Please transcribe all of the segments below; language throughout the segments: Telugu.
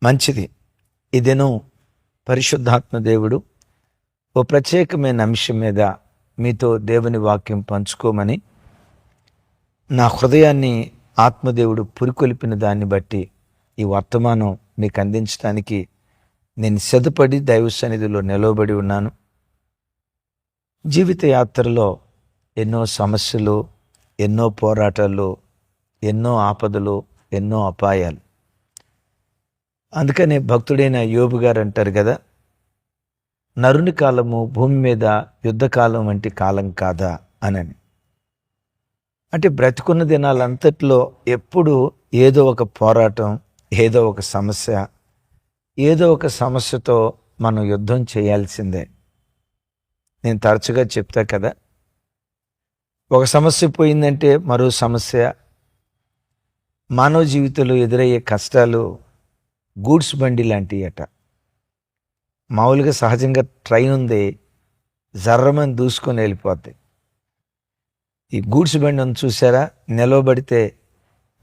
మంచిది. ఇదేను పరిశుద్ధాత్మ దేవుడు ఓ ప్రత్యేకమైన అంశం మీద మీతో దేవుని వాక్యం పంచుకోమని నా హృదయాన్ని ఆత్మదేవుడు పురికొల్పిన దాన్ని బట్టి ఈ వర్తమానం మీకు అందించడానికి నేను సిద్ధపడి దైవ సన్నిధిలో నిలవబడి ఉన్నాను. జీవిత యాత్రలో ఎన్నో సమస్యలు, ఎన్నో పోరాటాలు, ఎన్నో ఆపదలు, ఎన్నో అపాయాలు. అందుకనే భక్తుడైన యోబు గారు అంటారు కదా, నరుని కాలము భూమి మీద యుద్ధకాలం వంటి కాలం కాదా అనని. అంటే బ్రతికున్న దినాలంతట్లో ఎప్పుడు ఏదో ఒక పోరాటం, ఏదో ఒక సమస్య, ఏదో ఒక సమస్యతో మనం యుద్ధం చేయాల్సిందే. నేను తరచుగా చెప్తా కదా, ఒక సమస్య పోయిందంటే మరో సమస్య. మానవ జీవితంలో ఎదురయ్యే కష్టాలు గూడ్స్ బండి లాంటివి అట. మామూలుగా సహజంగా ట్రైన్ ఉంది, జర్రమని దూసుకొని వెళ్ళిపోద్ది. ఈ గూడ్స్ బండి ఉంది చూసారా, నిలవబడితే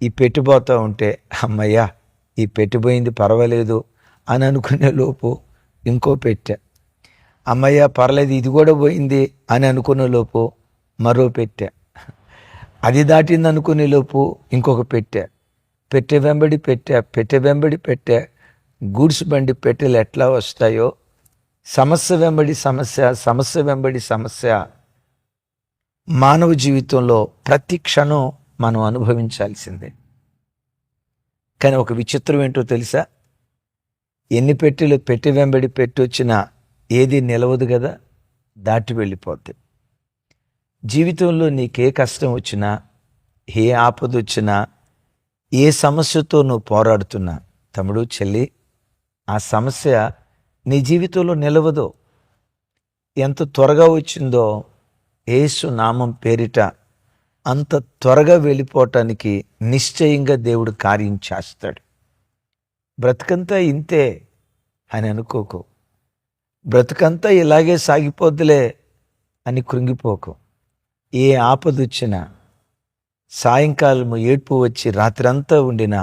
ఈ పెట్టిపోతూ ఉంటే అమ్మయ్యా ఈ పెట్టిపోయింది పర్వాలేదు అని అనుకునే లోపు ఇంకో పెట్టె, అమ్మయ్య పర్లేదు ఇది కూడా పోయింది అని అనుకునే లోపు మరో పెట్టె, అది దాటింది అనుకునే లోపు ఇంకొక పెట్టె, పెట్టె వెంబడి పెట్టె, పెట్టె వెంబడి పెట్టె. గూడ్స్ బండి పెట్టెలు ఎట్లా వస్తాయో సమస్య వెంబడి సమస్య, సమస్య వెంబడి సమస్య మానవ జీవితంలో ప్రతి క్షణం మనం అనుభవించాల్సిందే. కానీ ఒక విచిత్రం ఏంటో తెలుసా, ఎన్ని పెట్టెలు పెట్టె వెంబడి పెట్టి వచ్చినా ఏది నిలవదు కదా, దాటి వెళ్ళిపోద్ది. జీవితంలో నీకే కష్టం వచ్చినా, ఏ ఆపద వచ్చినా, ఏ సమస్యతో నువ్వు పోరాడుతున్నా తమ్ముడు చెల్లి, ఆ సమస్య నీ జీవితంలో నిలవదు. ఎంత త్వరగా వచ్చిందో యేసు నామం పేరిట అంత త్వరగా వెళ్ళిపోవటానికి నిశ్చయంగా దేవుడు కార్యం చేస్తాడు. బ్రతుకంతా ఇంతే అని అనుకోకు, బ్రతుకంతా ఇలాగే సాగిపోద్దులే అని కృంగిపోకు. ఏ ఆపద వచ్చినా, సాయంకాలము ఏడ్పు వచ్చి రాత్రంతా ఉండినా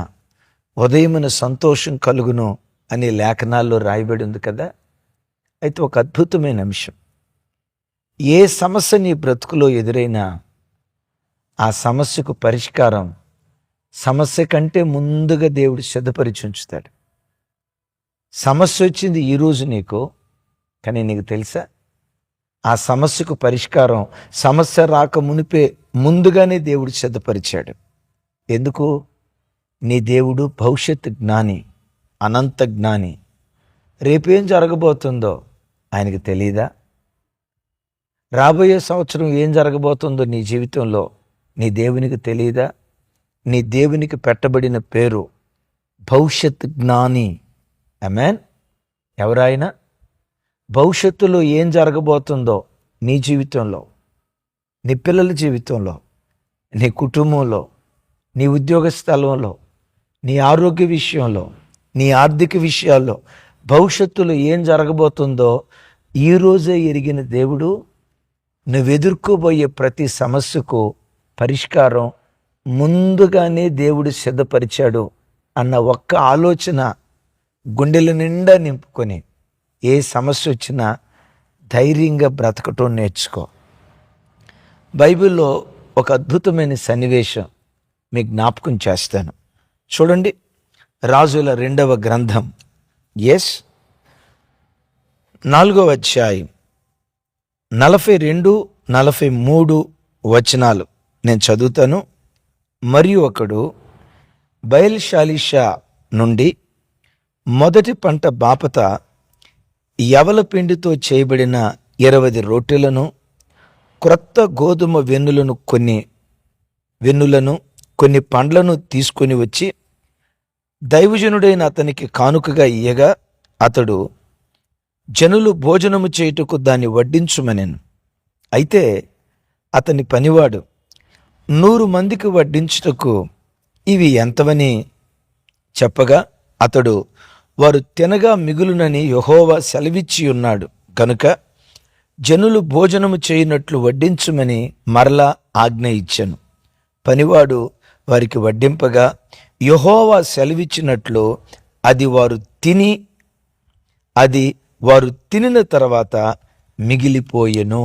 ఉదయమున సంతోషం కలుగును అని లేఖనాల్లో రాయబడి ఉంది కదా. అయితే ఒక అద్భుతమైన అంశం, ఏ సమస్య నీ బ్రతుకులో ఎదురైనా ఆ సమస్యకు పరిష్కారం సమస్య కంటే ముందుగా దేవుడు సిద్ధపరిచి ఉంచుతాడు. సమస్య వచ్చింది ఈరోజు నీకు, కానీ నీకు తెలుసా ఆ సమస్యకు పరిష్కారం సమస్య రాక మునిపే ముందుగానే దేవుడు సిద్ధపరిచాడు. ఎందుకు? నీ దేవుడు భవిష్యత్ జ్ఞాని, అనంత జ్ఞాని. రేపేం జరగబోతుందో ఆయనకు తెలీదా? రాబోయే సంవత్సరం ఏం జరగబోతుందో నీ జీవితంలో నీ దేవునికి తెలీదా? నీ దేవునికి పెట్టబడిన పేరు భవిష్యత్ జ్ఞాని. ఆమేన్. ఎవరాయన? భవిష్యత్తులో ఏం జరగబోతుందో నీ జీవితంలో, నీ పిల్లల జీవితంలో, నీ కుటుంబంలో, నీ ఉద్యోగ స్థలంలో, నీ ఆరోగ్య విషయంలో, నీ ఆర్థిక విషయాల్లో భవిష్యత్తులో ఏం జరగబోతుందో ఈరోజే ఎరిగిన దేవుడు నువ్వు ఎదుర్కోబోయే ప్రతి సమస్యకు పరిష్కారం ముందుగానే దేవుడు సిద్ధపరిచాడు అన్న ఒక్క ఆలోచన గుండెల నిండా నింపుకొని ఏ సమస్య వచ్చినా ధైర్యంగా బ్రతకటం నేర్చుకో. బైబిల్లో ఒక అద్భుతమైన సన్నివేశం మీకు జ్ఞాపకం చేస్తాను. చూడండి, రాజుల 2వ గ్రంథం 4వ అధ్యాయం 42-43 వచనాలు నేను చదువుతాను. మరియు ఒకడు బయల్షాలిషా నుండి మొదటి పంట బాపత యవల పిండితో చేయబడిన 20 రొట్టెలను, క్రొత్త గోధుమ వెన్నులను కొన్ని పండ్లను తీసుకొని వచ్చి దైవజనుడైన అతనికి కానుకగా ఇయ్యగా అతడు జనులు భోజనము చేయుటకు దాన్ని వడ్డించుమనెను. అయితే అతని పనివాడు 100 మందికి వడ్డించుటకు ఇవి ఎంతవని చెప్పగా అతడు వారు తినగా మిగులునని యెహోవా సెలవిచ్చి ఉన్నాడు కనుక జనులు భోజనము చేయనట్లు వడ్డించుమని మరలా ఆజ్ఞ ఇచ్చెను. పనివాడు వారికి వడ్డింపగా యెహోవా సెలవిచ్చినట్లు అది వారు తినిన తర్వాత మిగిలిపోయెను.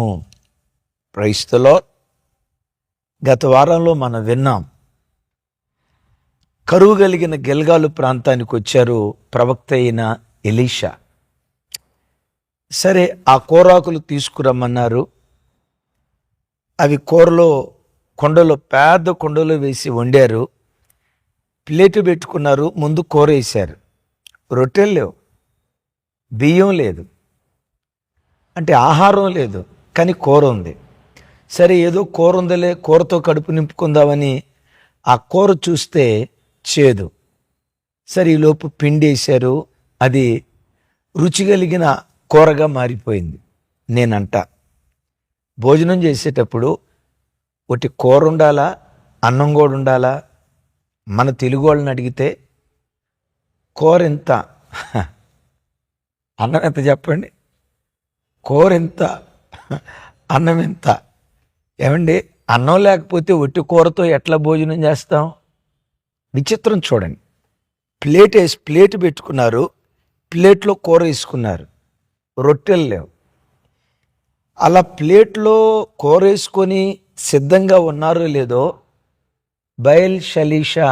Praise the lord. గత వారంలో మనం విన్నాం, కరువు కలిగిన గిల్గాలు ప్రాంతానికి వచ్చారు ప్రవక్త అయిన ఎలీషా. సరే, ఆ కూరాకులు తీసుకురమ్మన్నారు. అవి పెద్ద కొండలో వేసి వండారు. ప్లేటు పెట్టుకున్నారు, ముందు కూర వేశారు. రొట్టెలు లేవు, బియ్యం లేదు, అంటే ఆహారం లేదు, కానీ కూర ఉంది. సరే, ఏదో కూర ఉందలే, కూరతో కడుపు నింపుకుందామని ఆ కూర చూస్తే చేదు. సరే, ఈలోపు పిండి వేశారు, అది రుచి కలిగిన కూరగా మారిపోయింది. నేనంట, భోజనం చేసేటప్పుడు ఒకటి కూర ఉండాలా, అన్నం కూడా ఉండాలా? మన తెలుగు వాళ్ళని అడిగితే కూర ఎంత, అన్నం ఎంత చెప్పండి? కూర ఎంత, అన్నం ఎంత? ఏమండి, అన్నం లేకపోతే ఒట్టి కూరతో ఎట్లా భోజనం చేస్తాం? విచిత్రం చూడండి. ప్లేట్ పెట్టుకున్నారు, ప్లేట్లో కూర వేసుకున్నారు, రొట్టెలు లేవు. అలా ప్లేట్లో కూర వేసుకొని సిద్ధంగా ఉన్నారో లేదో, బయల్ షలీషా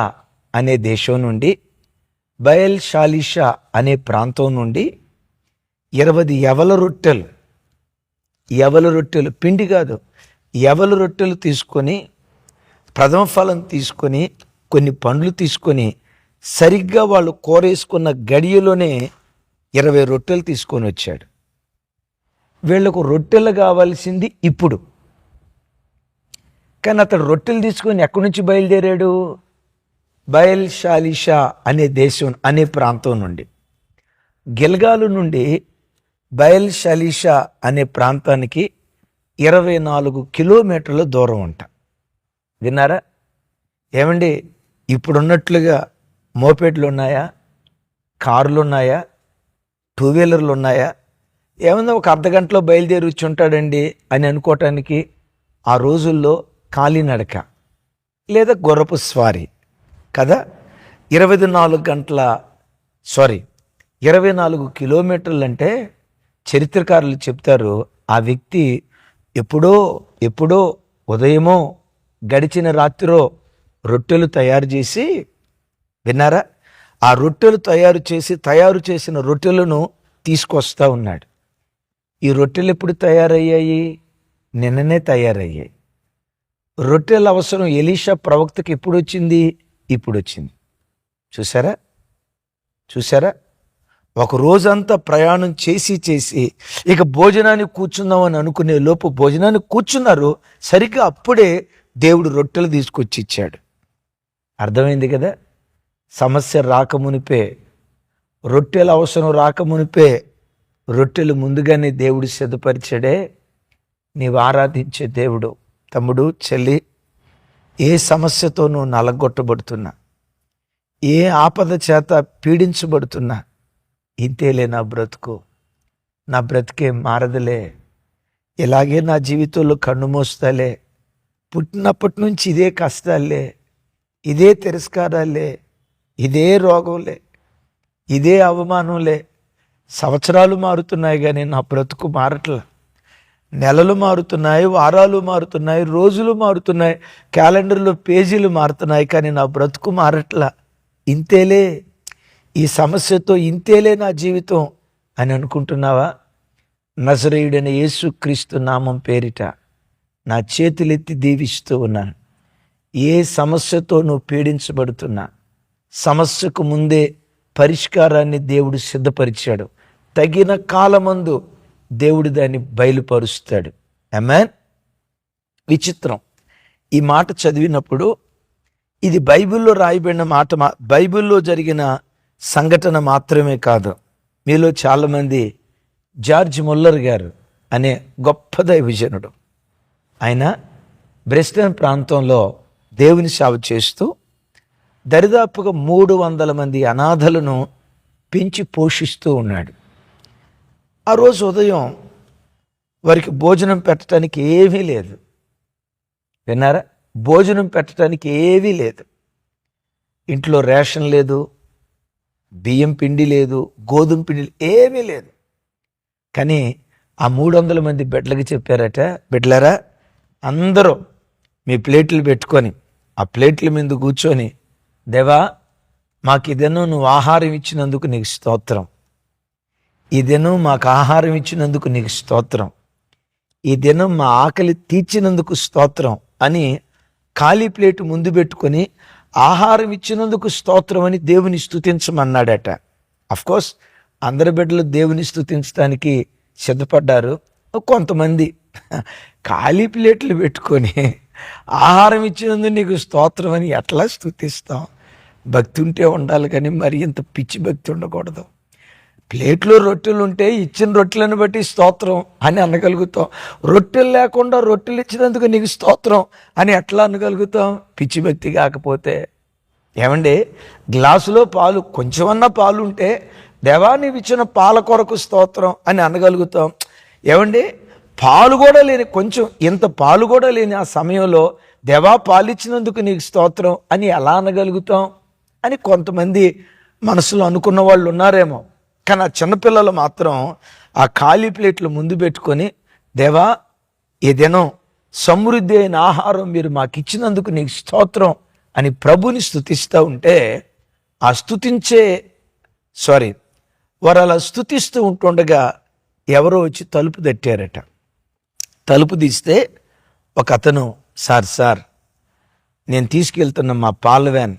అనే దేశం నుండి, బయల్ షాలిషా అనే ప్రాంతం నుండి 20 యవల రొట్టెలు, పిండి కాదు, యవల రొట్టెలు తీసుకొని, ప్రథమ ఫలం తీసుకొని, కొన్ని పండ్లు తీసుకొని, సరిగ్గా వాళ్ళు కూర వేసుకున్న గడియలోనే 20 రొట్టెలు తీసుకొని వచ్చాడు. వీళ్లకు రొట్టెలు కావాల్సింది ఇప్పుడు, కానీ అతడు రొట్టెలు తీసుకొని ఎక్కడి నుంచి బయలుదేరాడు? బయల్ షాలిషా అనే దేశం, అనే ప్రాంతం నుండి. గిల్గాలు నుండి బయల్ షాలిషా అనే ప్రాంతానికి 24 కిలోమీటర్ల దూరం అంట. విన్నారా? ఏమండి, ఇప్పుడున్నట్లుగా మోపెడ్లు ఉన్నాయా, కార్లు ఉన్నాయా, 2 వీలర్లు ఉన్నాయా? ఏమన్నా ఒక అర్ధగంటలో బయలుదేరి వచ్చి ఉంటాడండి అని అనుకోవటానికి ఆ రోజుల్లో కాలినడక లేదా గుర్రపు స్వారీ కదా. 24 కిలోమీటర్లు అంటే చరిత్రకారులు చెప్తారు, ఆ వ్యక్తి ఎప్పుడో ఉదయమో గడిచిన రాత్రో రొట్టెలు తయారు చేసి, విన్నారా, ఆ రొట్టెలు తయారు చేసిన రొట్టెలను తీసుకొస్తా ఉన్నాడు. ఈ రొట్టెలు ఎప్పుడు తయారయ్యాయి? నిన్ననే తయారయ్యాయి. రొట్టెల అవసరం ఎలీషా ప్రవక్తకి ఎప్పుడు వచ్చింది? ఇప్పుడు వచ్చింది. చూసారా? ఒక రోజంతా ప్రయాణం చేసి ఇక భోజనానికి కూర్చుందామని అనుకునే లోపు భోజనానికి కూర్చున్నారు. సరిగ్గా అప్పుడే దేవుడు రొట్టెలు తీసుకొచ్చి ఇచ్చాడు. అర్థమైంది కదా? సమస్య రాకమునిపే, రొట్టెల అవసరం రాకమునిపే రొట్టెలు ముందుగానే దేవుడు సిద్ధపరిచాడే. నీవు ఆరాధించే దేవుడు. తమ్ముడు, చెల్లి, ఏ సమస్యతో నువ్వు నలగొట్టబడుతున్నా, ఏ ఆపద చేత పీడించబడుతున్నా, ఇంతేలే నా బ్రతికే మారదులే, ఇలాగే నా జీవితంలో కన్ను మోస్తాలే, పుట్టినప్పటి నుంచి ఇదే కష్టాలే, ఇదే తిరస్కారాలే, ఇదే రోగంలే, ఇదే అవమానంలే. సంవత్సరాలు మారుతున్నాయి కానీ నా బ్రతుకు మారట్లా. నెలలు మారుతున్నాయి, వారాలు మారుతున్నాయి, రోజులు మారుతున్నాయి, క్యాలెండర్లో పేజీలు మారుతున్నాయి, కానీ నా బ్రతుకు మారట్లా. ఇంతేలే, ఈ సమస్యతో ఇంతేలే నా జీవితం అని అనుకుంటున్నావా? నజరేయుడైన యేసుక్రీస్తు నామం పేరిట నా చేతులెత్తి దీవిస్తూ ఉన్నాను. ఏ సమస్యతో నువ్వు పీడించబడుతున్నా, సమస్యకు ముందే పరిష్కారాన్ని దేవుడు సిద్ధపరిచాడు. తగిన కాలమందు దేవుడు దాన్ని బయలుపరుస్తాడు. ఆమేన్. విచిత్రం, ఈ మాట చదివినప్పుడు ఇది బైబిల్లో రాయబడిన మాట, బైబిల్లో జరిగిన సంఘటన మాత్రమే కాదు. మీలో చాలామంది జార్జ్ ముల్లర్ గారు అనే గొప్ప దైవజనుడు, ఆయన బ్రెస్టన్ ప్రాంతంలో దేవుని సేవ చేస్తూ దరిదాపుగా 300 మంది అనాథలను పెంచి పోషిస్తూ ఉన్నాడు. ఆ రోజు ఉదయం వారికి భోజనం పెట్టడానికి ఏమీ లేదు. విన్నారా? భోజనం పెట్టడానికి ఏమీ లేదు. ఇంట్లో రేషన్ లేదు, బియ్యం పిండి లేదు, గోధుమ పిండి ఏమీ లేదు. కానీ ఆ 300 మంది బిడ్డలకి చెప్పారట, బిడ్డలారా అందరూ మీ ప్లేట్లు పెట్టుకొని ఆ ప్లేట్ల మీద కూర్చొని, దేవా మాకు ఇదేనో నువ్వు ఆహారం ఇచ్చినందుకు నీకు స్తోత్రం, ఈ దినం మాకు ఆహారం ఇచ్చినందుకు నీకు స్తోత్రం, ఈ దినం మా ఆకలి తీర్చినందుకు స్తోత్రం అని ఖాళీ ప్లేటు ముందు పెట్టుకొని ఆహారం ఇచ్చినందుకు స్తోత్రం అని దేవుని స్తుతించమన్నాడట. అఫ్కోర్స్ అందరి బిడ్డలు దేవుని స్తుతించడానికి సిద్ధపడ్డారు. కొంతమంది ఖాళీ ప్లేట్లు పెట్టుకొని ఆహారం ఇచ్చినందుకు నీకు స్తోత్రం అని ఎట్లా స్తుతిస్తాం? భక్తి ఉంటే ఉండాలి, కానీ మరి ఇంత పిచ్చి భక్తి ఉండకూడదు. ప్లేట్లో రొట్టెలు ఉంటే ఇచ్చిన రొట్టెలను బట్టి స్తోత్రం అని అనగలుగుతాం. రొట్టెలు లేకుండా రొట్టెలు ఇచ్చినందుకు నీకు స్తోత్రం అని ఎట్లా అనగలుగుతాం? పిచ్చి భక్తి కాకపోతే. ఏమండి, గ్లాసులో పాలు కొంచెమన్నా పాలు ఉంటే దేవా నీవు ఇచ్చిన పాల కొరకు స్తోత్రం అని అనగలుగుతాం. ఏమండి, పాలు కూడా లేని, కొంచెం ఇంత పాలు కూడా లేని ఆ సమయంలో దేవా పాలిచ్చినందుకు నీకు స్తోత్రం అని ఎలా అనగలుగుతాం అని కొంతమంది మనసులో అనుకున్న వాళ్ళు ఉన్నారేమో. కానీ ఆ చిన్నపిల్లలు మాత్రం ఆ ఖాళీ ప్లేట్లు ముందు పెట్టుకొని, దేవా ఈ దినం సమృద్ధి అయిన ఆహారం మీరు మాకు ఇచ్చినందుకు నీకు స్తోత్రం అని ప్రభుని స్తుతిస్తూ ఉంటే, ఆ వారు అలా స్తుతిస్తూ ఉంటుండగా ఎవరో వచ్చి తలుపు తట్టారట. తలుపు తీస్తే ఒక అతను, సార్ నేను తీసుకెళ్తున్న మా పాల వ్యాన్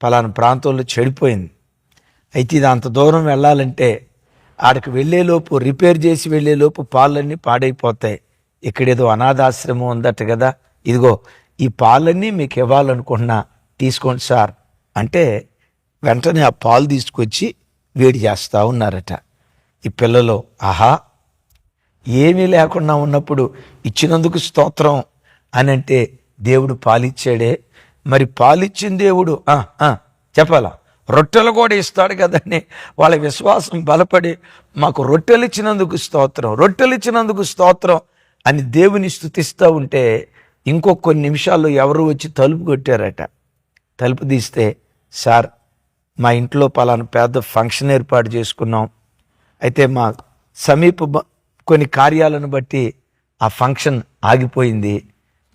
పలానా ప్రాంతంలో చెడిపోయింది, అయితే ఇది అంత దూరం వెళ్ళాలంటే ఆడికి వెళ్ళేలోపు, రిపేర్ చేసి వెళ్ళేలోపు పాలన్నీ పాడైపోతాయి, ఇక్కడేదో అనాథాశ్రమం ఉందట కదా, ఇదిగో ఈ పాలన్నీ మీకు ఇవ్వాలనుకుంటున్నా, తీసుకోండి సార్ అంటే వెంటనే ఆ పాలు తీసుకొచ్చి వేడి చేస్తూ ఉన్నారట. ఈ పిల్లలు ఆహా ఏమీ లేకుండా ఉన్నప్పుడు ఇచ్చినందుకు స్తోత్రం అని అంటే దేవుడు పాలిచ్చాడే, మరి పాలిచ్చిన దేవుడు చెప్పాలా, రొట్టెలు కూడా ఇస్తాడు కదండి. వాళ్ళ విశ్వాసం బలపడి మాకు రొట్టెలు ఇచ్చినందుకు స్తోత్రం అని దేవుని స్తుతిస్తూ ఉంటే, ఇంకో కొన్ని నిమిషాల్లో ఎవరు వచ్చి తలుపు కొట్టారట. తలుపు తీస్తే, సార్ మా ఇంట్లో పలానా పెద్ద ఫంక్షన్ ఏర్పాటు చేసుకున్నాం, అయితే మా సమీప కొన్ని కార్యాలను బట్టి ఆ ఫంక్షన్ ఆగిపోయింది,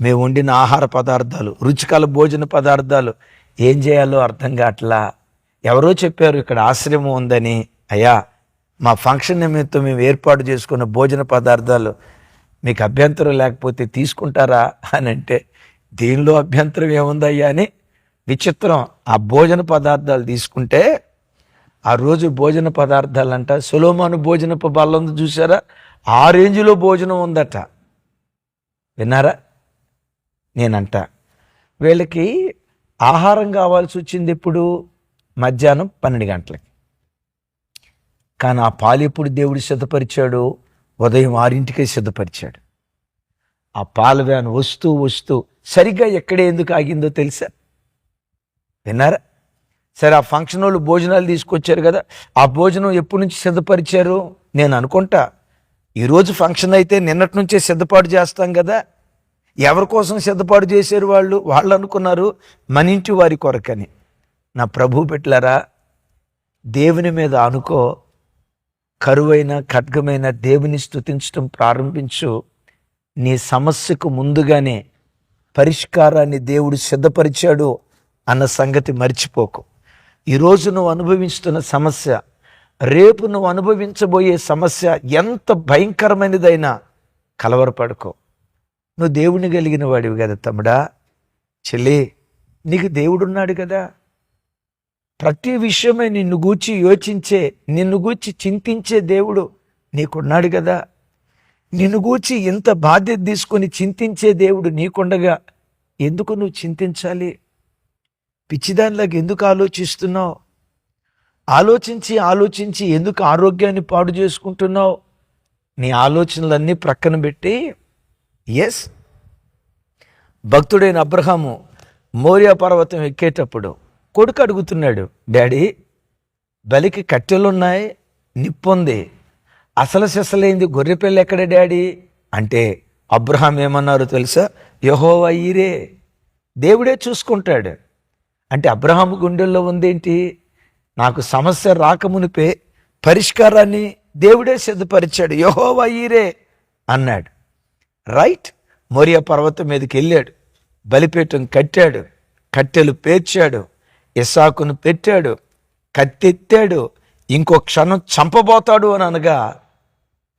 మేము వండిన ఆహార పదార్థాలు, రుచికల భోజన పదార్థాలు ఏం చేయాలో అర్థం కావట్లా, ఎవరో చెప్పారు ఇక్కడ ఆశ్రమం ఉందని, అయ్యా మా ఫంక్షన్ నిమిత్తం మేము ఏర్పాటు చేసుకున్న భోజన పదార్థాలు మీకు అభ్యంతరం లేకపోతే తీసుకుంటారా అని అంటే, దీనిలో అభ్యంతరం ఏముందయ్యా అని విచిత్రం. ఆ భోజన పదార్థాలు తీసుకుంటే, ఆ రోజు భోజన పదార్థాలంట సొలొమోను భోజనపు బల్ల చూసారా, ఆ రేంజ్లో భోజనం ఉందట. విన్నారా? నేనంట వీళ్ళకి ఆహారం కావాల్సి వచ్చింది ఎప్పుడు? మధ్యాహ్నం 12 గంటలకి. కానీ ఆ పాలు ఎప్పుడు దేవుడు సిద్ధపరిచాడు? ఉదయం 6ంటికే సిద్ధపరిచాడు. ఆ పాల వ్యాన్ వస్తూ సరిగ్గా ఎక్కడే ఎందుకు ఆగిందో తెలుసా? విన్నారా? సరే, ఆ ఫంక్షన్ వాళ్ళు భోజనాలు తీసుకొచ్చారు కదా, ఆ భోజనం ఎప్పటి నుంచి సిద్ధపరిచారు? నేను అనుకుంటా ఈరోజు ఫంక్షన్ అయితే నిన్నటి నుంచే సిద్ధపాటు చేస్తాం కదా. ఎవరి కోసం సిద్ధపాటు చేశారు వాళ్ళు అనుకున్నారు మన ఇంటి వారి కొరకని. నా ప్రభు బిడ్డలారా, దేవుని మీద అనుకో, కరువైన ఖడ్గమైన దేవుని స్తుతించడం ప్రారంభించు. నీ సమస్యకు ముందుగానే పరిష్కారాన్ని దేవుడు సిద్ధపరిచాడు అన్న సంగతి మర్చిపోకు. ఈరోజు నువ్వు అనుభవిస్తున్న సమస్య, రేపు నువ్వు అనుభవించబోయే సమస్య ఎంత భయంకరమైనదైనా కలవరపడుకో. నువ్వు దేవుని కలిగిన వాడివి కదా తమ్ముడా, చెల్లి, నీకు దేవుడున్నాడు కదా. ప్రతి విషయమే నిన్ను గూర్చి యోచించే, నిన్ను గూర్చి చింతించే దేవుడు నీకున్నాడు కదా. నిన్ను గూర్చి ఇంత బాధ్యత తీసుకొని చింతించే దేవుడు నీకుండగా ఎందుకు నువ్వు చింతించాలి? పిచ్చిదానిలాగా ఎందుకు ఆలోచిస్తున్నావు? ఆలోచించి ఎందుకు ఆరోగ్యాన్ని పాడు చేసుకుంటున్నావు? నీ ఆలోచనలన్నీ ప్రక్కన పెట్టి, ఎస్, భక్తుడైన అబ్రహాము మోరియా పర్వతం ఎక్కేటప్పుడు కొడుకు అడుగుతున్నాడు, డాడీ బలికి కట్టెలున్నాయి, నిప్పుంది, అసలు సిసలైంది గొర్రెపిల్ల ఎక్కడ డాడీ అంటే, అబ్రహాం ఏమన్నారు తెలుసా? యెహోవా ఈరే, దేవుడే చూసుకుంటాడు. అంటే అబ్రహాము గుండెల్లో ఉందేంటి? నాకు సమస్య రాకమునిపే పరిష్కారాన్ని దేవుడే సిద్ధపరిచాడు. యెహోవా ఈరే అన్నాడు. రైట్. మోరియా పర్వతం మీదకి వెళ్ళాడు, బలిపీఠం కట్టాడు, కట్టెలు పేర్చాడు, ఇస్సాకును పెట్టాడు, కత్తెత్తాడు. ఇంకో క్షణం చంపబోతాడు అని అనగా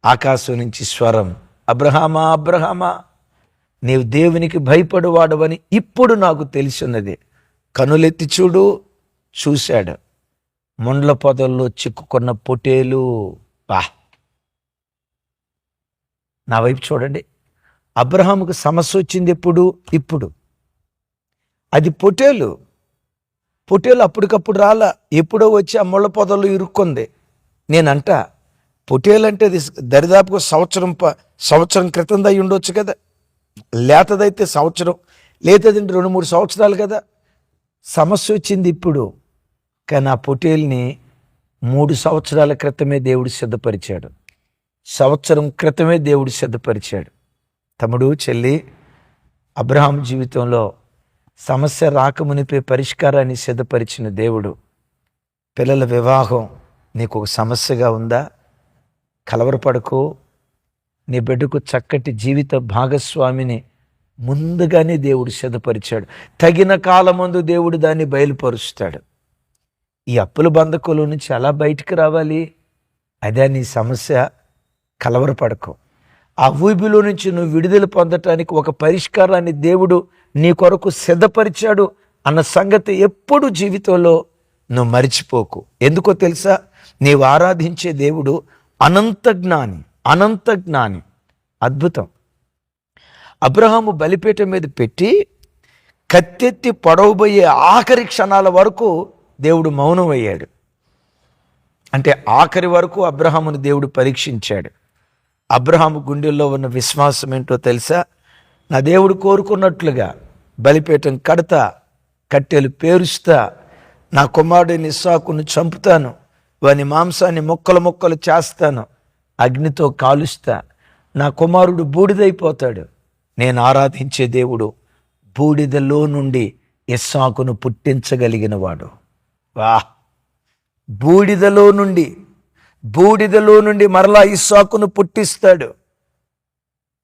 ఆకాశం నుంచి స్వరం, అబ్రహామా అబ్రహామా, నీవు దేవునికి భయపడువాడవని ఇప్పుడు నాకు తెలిసినది. కనులెత్తి చూడు. చూశాడు. ముండ్ల పొదల్లో చిక్కుకున్న పొటేలు. నా వైపు చూడండి. అబ్రహాముకు సమస్య వచ్చింది ఎప్పుడు? ఇప్పుడు. అది పొటేలు అప్పటికప్పుడు రాలా, ఎప్పుడో వచ్చి ఆ ముళ్ళ పొదల్లో ఇరుక్కుంది. నేనంట పొటేలంటే అది దరిదాపుగా సంవత్సరం క్రితం దై ఉండొచ్చు కదా. లేతదైతే సంవత్సరం, లేతదంటే 2-3 సంవత్సరాలు కదా. సమస్య వచ్చింది ఇప్పుడు. కానీ ఆ పొటేల్ని 3 సంవత్సరాల క్రితమే దేవుడు సిద్ధపరిచాడు. సంవత్సరం క్రితమే దేవుడు సిద్ధపరిచాడు. తమ్ముడు, చెల్లి, అబ్రహాం జీవితంలో సమస్య రాకమునిపే పరిష్కారాన్ని సిద్ధపరిచిన దేవుడు. పిల్లల వివాహం నీకు ఒక సమస్యగా ఉందా? కలవరపడకు. నీ బిడ్డకు చక్కటి జీవిత భాగస్వామిని ముందుగానే దేవుడు సిద్ధపరిచాడు. తగిన కాలమందు దేవుడు దాన్ని బయలుపరుస్తాడు. ఈ అప్పుల బంధకుల నుంచి ఎలా బయటికి రావాలి? అదే నీ సమస్య. కలవరపడకు. ఆ ఊబిలో నుంచి నువ్వు విడుదల పొందటానికి ఒక పరిష్కారాన్ని దేవుడు నీ కొరకు సిద్ధపరిచాడు అన్న సంగతి ఎప్పుడు జీవితంలో నువ్వు మరిచిపోకు. ఎందుకో తెలుసా? నీవు ఆరాధించే దేవుడు అనంత జ్ఞాని. అద్భుతం. అబ్రహాము బలిపీఠం మీద పెట్టి కత్తెత్తి పొడవబోయే ఆఖరి క్షణాల వరకు దేవుడు మౌనం అయ్యాడు. అంటే ఆఖరి వరకు అబ్రహామును దేవుడు పరీక్షించాడు. అబ్రహాము గుండెల్లో ఉన్న విశ్వాసం ఏంటో తెలుసా? నా దేవుడు కోరుకున్నట్లుగా బలిపీఠం కడతా, కట్టెలు పేరుస్తా, నా కుమారుడిని ఇస్సాకును చంపుతాను, వాని మాంసాన్ని ముక్కలు చేస్తాను, అగ్నితో కాలుస్తా, నా కుమారుడు బూడిదైపోతాడు. నేను ఆరాధించే దేవుడు బూడిదలో నుండి ఇస్సాకును పుట్టించగలిగిన వాడు. బూడిదలో నుండి మరలా ఇస్సాకును పుట్టిస్తాడు.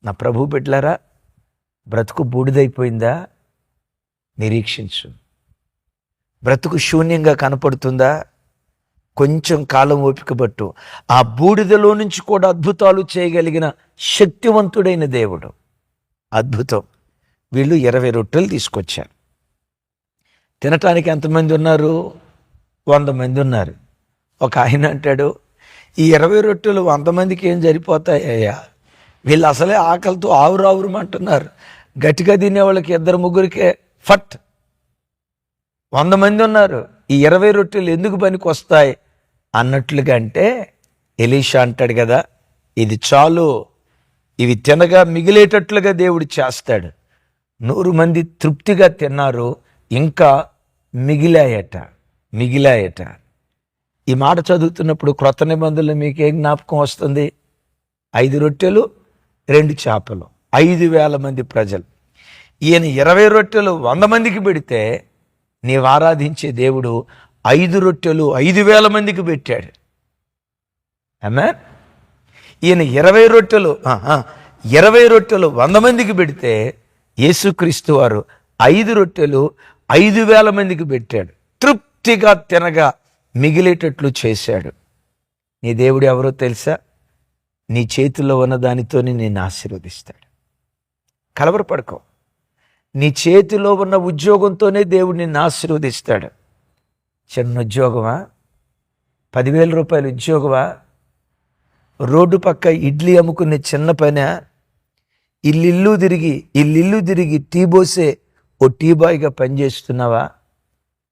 నా ప్రభు బిడ్డలారా, బ్రతుకు బూడిదైపోయిందా? నిరీక్షించు. బ్రతుకు శూన్యంగా కనపడుతుందా? కొంచెం కాలం ఓపిక పట్టు. ఆ బూడిదలో నుంచి కూడా అద్భుతాలు చేయగలిగిన శక్తివంతుడైన దేవుడు. అద్భుతం. వీళ్ళు 20 రొట్టెలు తీసుకొచ్చారు. తినటానికి ఎంతమంది ఉన్నారు? 100 మంది ఉన్నారు. ఒక ఆయన అంటాడు, ఈ 20 రొట్టెలు 100 మందికి ఏం సరిపోతాయ్యా? వీళ్ళు అసలే ఆకలితో ఆవురావురమంటున్నారు. గట్టిగా తినేవాళ్ళకి 2-3కే ఫట్. 100 మంది ఉన్నారు. ఈ 20 రొట్టెలు ఎందుకు పనికి వస్తాయి అన్నట్లుగా అంటే ఎలీషా అంటాడు కదా, ఇది చాలు, ఇవి తినగా మిగిలేటట్లుగా దేవుడు చేస్తాడు. 100 మంది తృప్తిగా తిన్నారు, ఇంకా మిగిలాయట. ఈ మాట చదువుతున్నప్పుడు క్రొత్త నిబంధనలో మీకు ఏం జ్ఞాపకం వస్తుంది? 5 రొట్టెలు 2 చేపలు, 5,000 మంది ప్రజలు. ఈయన 20 రొట్టెలు 100 మందికి పెడితే నీవు ఆరాధించే దేవుడు 5 రొట్టెలు 5,000 మందికి పెట్టాడు. ఆమేన్. ఈయన 20 రొట్టెలు 100 మందికి పెడితే యేసుక్రీస్తు వారు 5 రొట్టెలు 5,000 మందికి పెట్టాడు. తృప్తిగా తినగా మిగిలేటట్లు చేశాడు. నీ దేవుడు ఎవరో తెలుసా? నీ చేతిలో ఉన్న దానితోనే నేను ఆశీర్వదిస్తాడు. కలవరపడుకో. నీ చేతిలో ఉన్న ఉద్యోగంతోనే దేవుడు నిన్ను ఆశీర్వదిస్తాడు. చిన్న ఉద్యోగమా? 10,000 రూపాయల ఉద్యోగమా? రోడ్డు పక్క ఇడ్లీ అమ్ముకునే చిన్న పనా? ఇల్లు తిరిగి టీ బోసే ఓ టీ బాయ్గా పనిచేస్తున్నావా?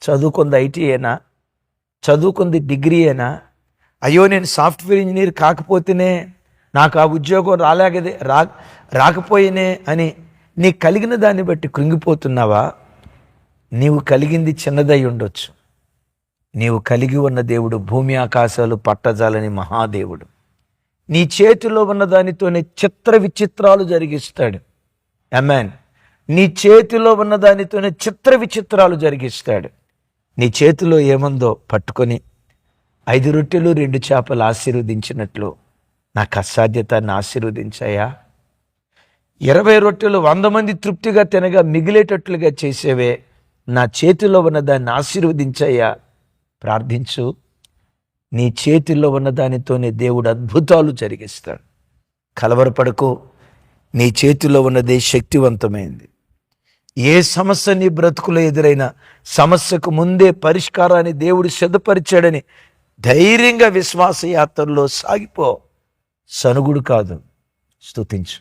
చదువుకుంది ఐటీయేనా? చదువుకుంది డిగ్రీయేనా? అయ్యో, నేను సాఫ్ట్వేర్ ఇంజనీర్ కాకపోతేనే నాకు ఆ ఉద్యోగం రాకపోయినే అని నీ కలిగిన దాన్ని బట్టి కృంగిపోతున్నావా? నీవు కలిగింది చిన్నదై ఉండొచ్చు. నీవు కలిగి ఉన్న దేవుడు భూమి ఆకాశాలు పట్టజాలని మహాదేవుడు. నీ చేతిలో ఉన్న దానితోనే చిత్ర విచిత్రాలు జరిగిస్తాడు. ఆమేన్. నీ చేతిలో ఉన్న దానితోనే చిత్ర విచిత్రాలు జరిగిస్తాడు. నీ చేతిలో ఏముందో పట్టుకొని 5 రొట్టెలు 2 చేపలు ఆశీర్వదించినట్లు నాకు అసాధ్యతను ఆశీర్వదించాయా? 20 రొట్టెలు 100 మంది తృప్తిగా తినగా మిగిలేటట్లుగా చేసేవే, నా చేతిలో ఉన్న దాన్ని ఆశీర్వదించాయా? ప్రార్థించు. నీ చేతిలో ఉన్న దానితోనే దేవుడు అద్భుతాలు జరిగిస్తాడు. కలవరపడకు. నీ చేతిలో ఉన్నదే శక్తివంతమైంది. ఏ సమస్య నీ బ్రతుకులో ఎదురైనా సమస్యకు ముందే పరిష్కారాన్ని దేవుడు సిద్ధపరిచాడని ధైర్యంగా విశ్వాస యాత్రలో సాగిపో. సనుగుడు కాదు, స్తుతించు.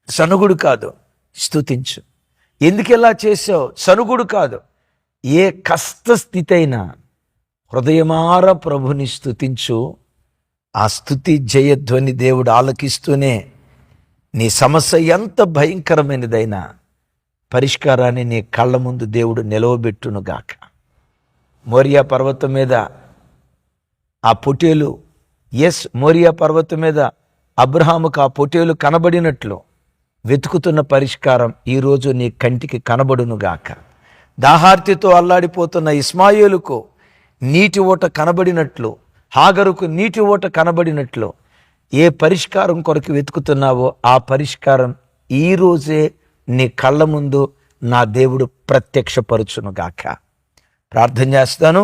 సనుగుడు కాదు, స్తుతించు. ఎందుకు ఇలా చేసావు? సనుగుడు కాదు. ఏ కష్ట స్థితి అయినా హృదయమార ప్రభుని స్తుతించు. ఆ స్తుతి జయధ్వని దేవుడు ఆలకిస్తూనే నీ సమస్య ఎంత భయంకరమైనదైనా పరిష్కారాన్ని నీ కళ్ళ ముందు దేవుడు నిలవబెట్టునుగాక. మోరియా పర్వతం మీద ఆ పొటేలు, మోరియా పర్వతం మీద అబ్రహాముకు ఆ పొటేలు కనబడినట్లు వెతుకుతున్న పరిష్కారం ఈరోజు నీ కంటికి కనబడునుగాక. దాహార్తితో అల్లాడిపోతున్న ఇస్మాయేలుకు నీటి ఊట కనబడినట్లు, హాగరుకు నీటి ఊట కనబడినట్లు ఏ పరిష్కారం కొరకు వెతుకుతున్నావో ఆ పరిష్కారం ఈరోజే నీ కళ్ళ ముందు నా దేవుడు ప్రత్యక్షపరచునుగాక. ప్రార్థన చేస్తాను.